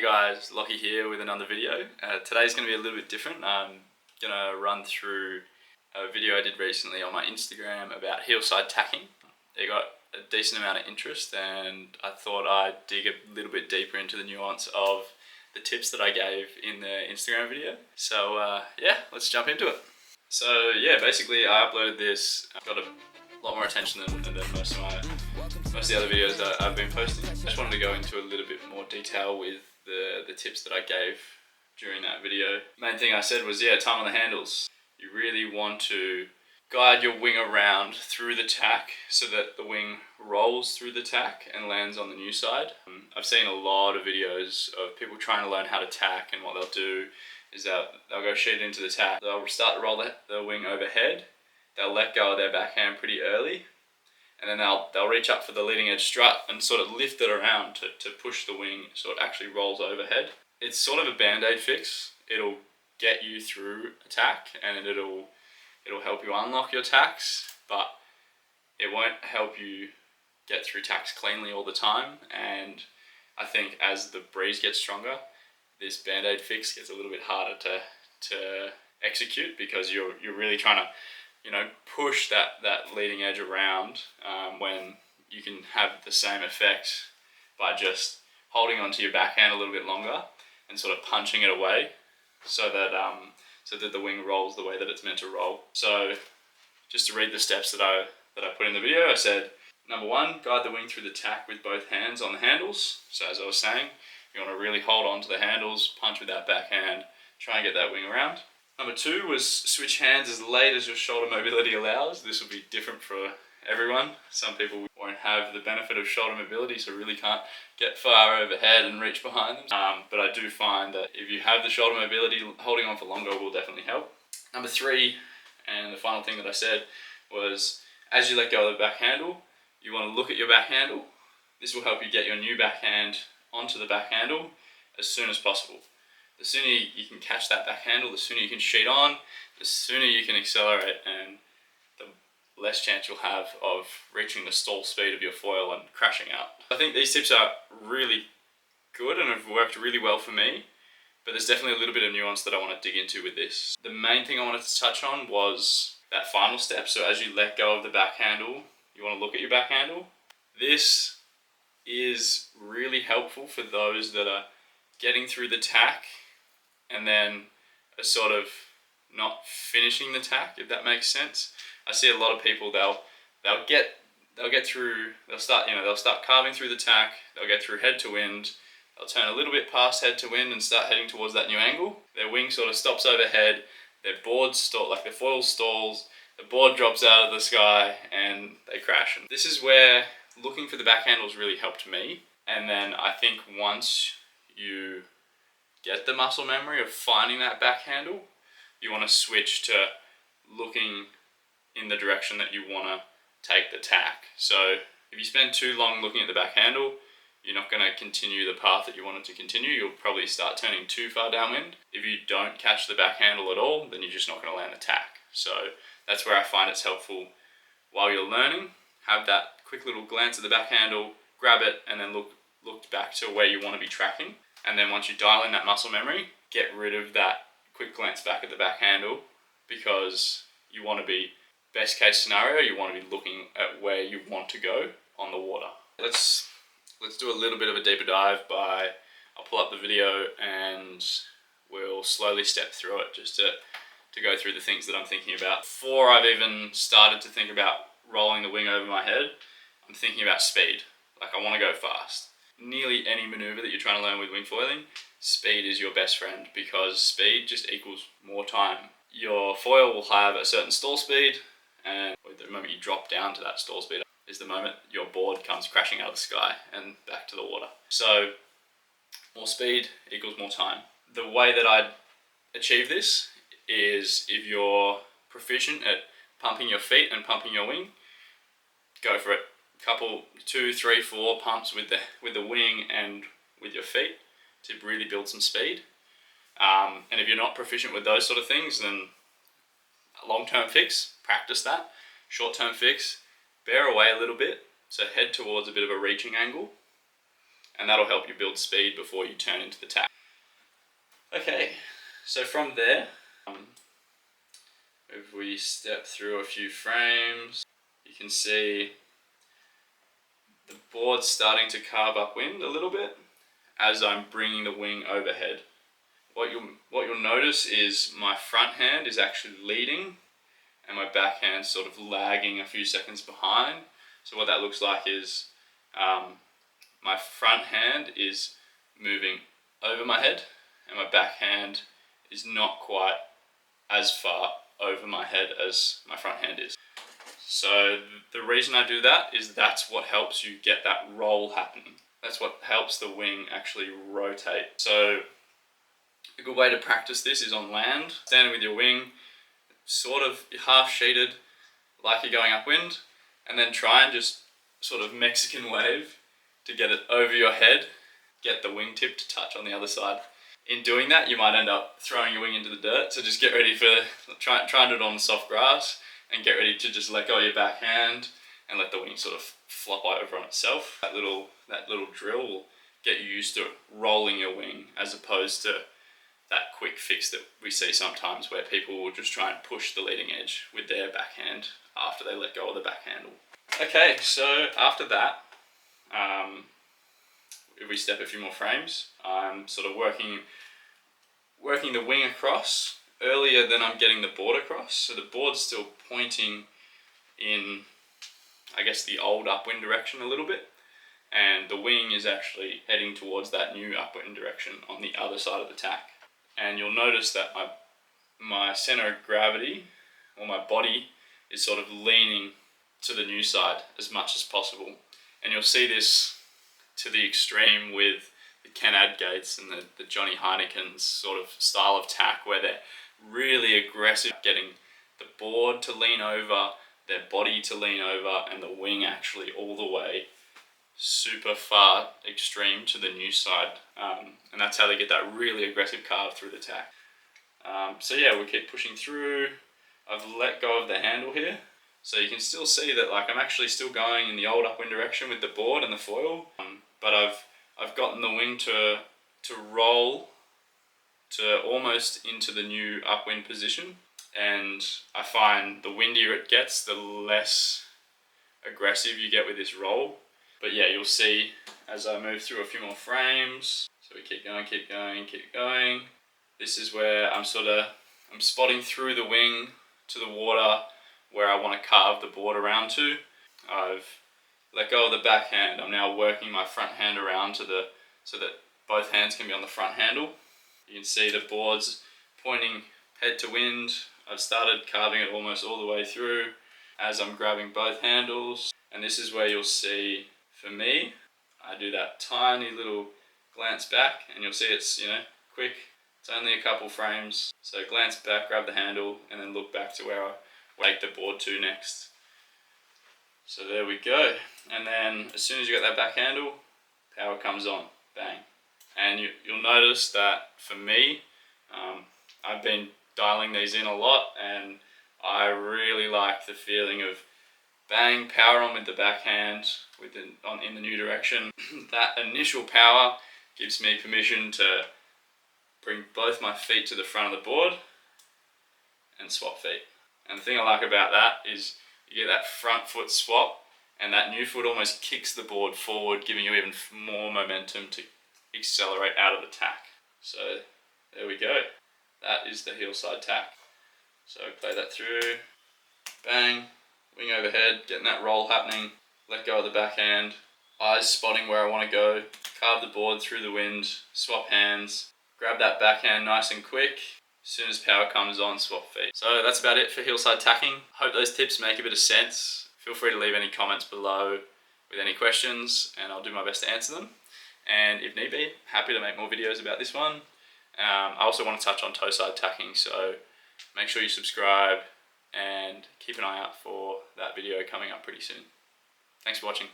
Hey guys, Lockie here with another video. Today's going to be a little bit different. I'm going to run through a video I did recently on my Instagram about Heelside Tacking. It got a decent amount of interest and I thought I'd dig a little bit deeper into the nuance of the tips that I gave in the Instagram video. So yeah, let's jump into it. So yeah, basically I uploaded this, got a lot more attention than most of the other videos that I've been posting. I just wanted to go into a little bit more detail with the tips that I gave during that video. Main thing I said was, yeah, time on the handles. You really want to guide your wing around through the tack so that the wing rolls through the tack and lands on the new side. I've seen a lot of videos of people trying to learn how to tack, and what they'll do is they'll go sheet into the tack. They'll start to roll the wing overhead. They'll let go of their backhand pretty early, and then they'll reach up for the leading edge strut and sort of lift it around to push the wing so it actually rolls overhead. It's sort of a band-aid fix. It'll get you through a tack and it'll help you unlock your tacks, but it won't help you get through tacks cleanly all the time. And I think as the breeze gets stronger, this band-aid fix gets a little bit harder to execute, because you're really trying to push that leading edge around when you can have the same effect by just holding onto your backhand a little bit longer and sort of punching it away so that the wing rolls the way that it's meant to roll. So just to read the steps that I put in the video, I said, number one, guide the wing through the tack with both hands on the handles. So as I was saying, you want to really hold on to the handles, punch with that backhand, try and get that wing around. Number two was switch hands as late as your shoulder mobility allows. This will be different for everyone. Some people won't have the benefit of shoulder mobility, so really can't get far overhead and reach behind them. But I do find that if you have the shoulder mobility, holding on for longer will definitely help. Number three, and the final thing that I said, was as you let go of the back handle, you want to look at your back handle. This will help you get your new backhand onto the back handle as soon as possible. The sooner you can catch that back handle, the sooner you can sheet on, the sooner you can accelerate, and the less chance you'll have of reaching the stall speed of your foil and crashing out. I think these tips are really good and have worked really well for me, but there's definitely a little bit of nuance that I want to dig into with this. The main thing I wanted to touch on was that final step. So as you let go of the back handle, you want to look at your back handle. This is really helpful for those that are getting through the tack and then are sort of not finishing the tack, if that makes sense. I see a lot of people, they'll start carving through the tack, they'll get through head to wind, they'll turn a little bit past head to wind and start heading towards that new angle. Their wing sort of stops overhead, their board their foil stalls, the board drops out of the sky and they crash. And this is where looking for the back handles really helped me. And then I think once you get the muscle memory of finding that back handle, you want to switch to looking in the direction that you want to take the tack. So if you spend too long looking at the back handle, you're not going to continue the path that you wanted to continue. You'll probably start turning too far downwind. If you don't catch the back handle at all, then you're just not going to land the tack. So that's where I find it's helpful while you're learning. Have that quick little glance at the back handle, grab it, and then look back to where you want to be tracking. And then once you dial in that muscle memory, get rid of that quick glance back at the back handle, because you want to be, best case scenario, you want to be looking at where you want to go on the water. Let's do a little bit of a deeper dive I'll pull up the video and we'll slowly step through it just to go through the things that I'm thinking about. Before I've even started to think about rolling the wing over my head, I'm thinking about speed. Like, I want to go fast. Nearly any maneuver that you're trying to learn with wing foiling, speed is your best friend, because speed just equals more time. Your foil will have a certain stall speed, and the moment you drop down to that stall speed is the moment your board comes crashing out of the sky and back to the water. So more speed equals more time. The way that I'd achieve this is, if you're proficient at pumping your feet and pumping your wing, go for it. Couple 2, 3, 4 pumps with the wing and with your feet to really build some speed. And if you're not proficient with those sort of things, then a long-term fix, practice that. Short-term fix, bear away a little bit, so head towards a bit of a reaching angle, and that'll help you build speed before you turn into the tack. Okay, so from there, if we step through a few frames, you can see the board's starting to carve upwind a little bit as I'm bringing the wing overhead. What you'll notice is my front hand is actually leading and my backhand sort of lagging a few seconds behind. So what that looks like is my front hand is moving over my head and my backhand is not quite as far over my head as my front hand is. So the reason I do that is that's what helps you get that roll happening. That's what helps the wing actually rotate. So a good way to practice this is on land, standing with your wing sort of half sheeted like you're going upwind, and then try and just sort of Mexican wave to get it over your head, get the wingtip to touch on the other side. In doing that, you might end up throwing your wing into the dirt, so just get ready for, try and do it on soft grass, and get ready to just let go of your backhand and let the wing sort of flop over on itself. That little drill will get you used to rolling your wing as opposed to that quick fix that we see sometimes where people will just try and push the leading edge with their backhand after they let go of the back handle. Okay, so after that, if we step a few more frames, I'm sort of working the wing across earlier than I'm getting the board across. So the board's still pointing in, I guess, the old upwind direction a little bit, and the wing is actually heading towards that new upwind direction on the other side of the tack. And you'll notice that my center of gravity, or my body, is sort of leaning to the new side as much as possible. And you'll see this to the extreme with the Ken Adgates and the Johnny Heineken's sort of style of tack, where they're really aggressive, getting the board to lean over, their body to lean over, and the wing actually all the way super far extreme to the new side, and that's how they get that really aggressive carve through the tack. So yeah, we keep pushing through. I've let go of the handle here, so you can still see that I'm actually still going in the old upwind direction with the board and the foil, but I've gotten the wing to roll to almost into the new upwind position, and I find the windier it gets, the less aggressive you get with this roll. But yeah, you'll see as I move through a few more frames. So we keep going, keep going, keep going. This is where I'm spotting through the wing to the water where I want to carve the board around to. I've let go of the backhand. I'm now working my front hand around so that both hands can be on the front handle. You can see the board's pointing head to wind. I've started carving it almost all the way through as I'm grabbing both handles. And this is where you'll see, for me, I do that tiny little glance back, and you'll see it's, quick. It's only a couple frames. So glance back, grab the handle, and then look back to where I take the board to next. So there we go. And then as soon as you get that back handle, power comes on, bang. And you'll notice that for me, I've been dialing these in a lot, and I really like the feeling of bang, power on with the backhand in the new direction. That initial power gives me permission to bring both my feet to the front of the board and swap feet. And the thing I like about that is you get that front foot swap, and that new foot almost kicks the board forward, giving you even more momentum to accelerate out of the tack. So there we go. That is the Heelside tack. So play that through, bang, wing overhead, getting that roll happening, let go of the backhand, eyes spotting where I want to go, carve the board through the wind, swap hands, grab that backhand nice and quick. As soon as power comes on, swap feet. So that's about it for Heelside tacking. Hope those tips make a bit of sense. Feel free to leave any comments below with any questions, and I'll do my best to answer them. And if need be, happy to make more videos about this one. I also want to touch on toe-side tacking, so make sure you subscribe and keep an eye out for that video coming up pretty soon. Thanks for watching.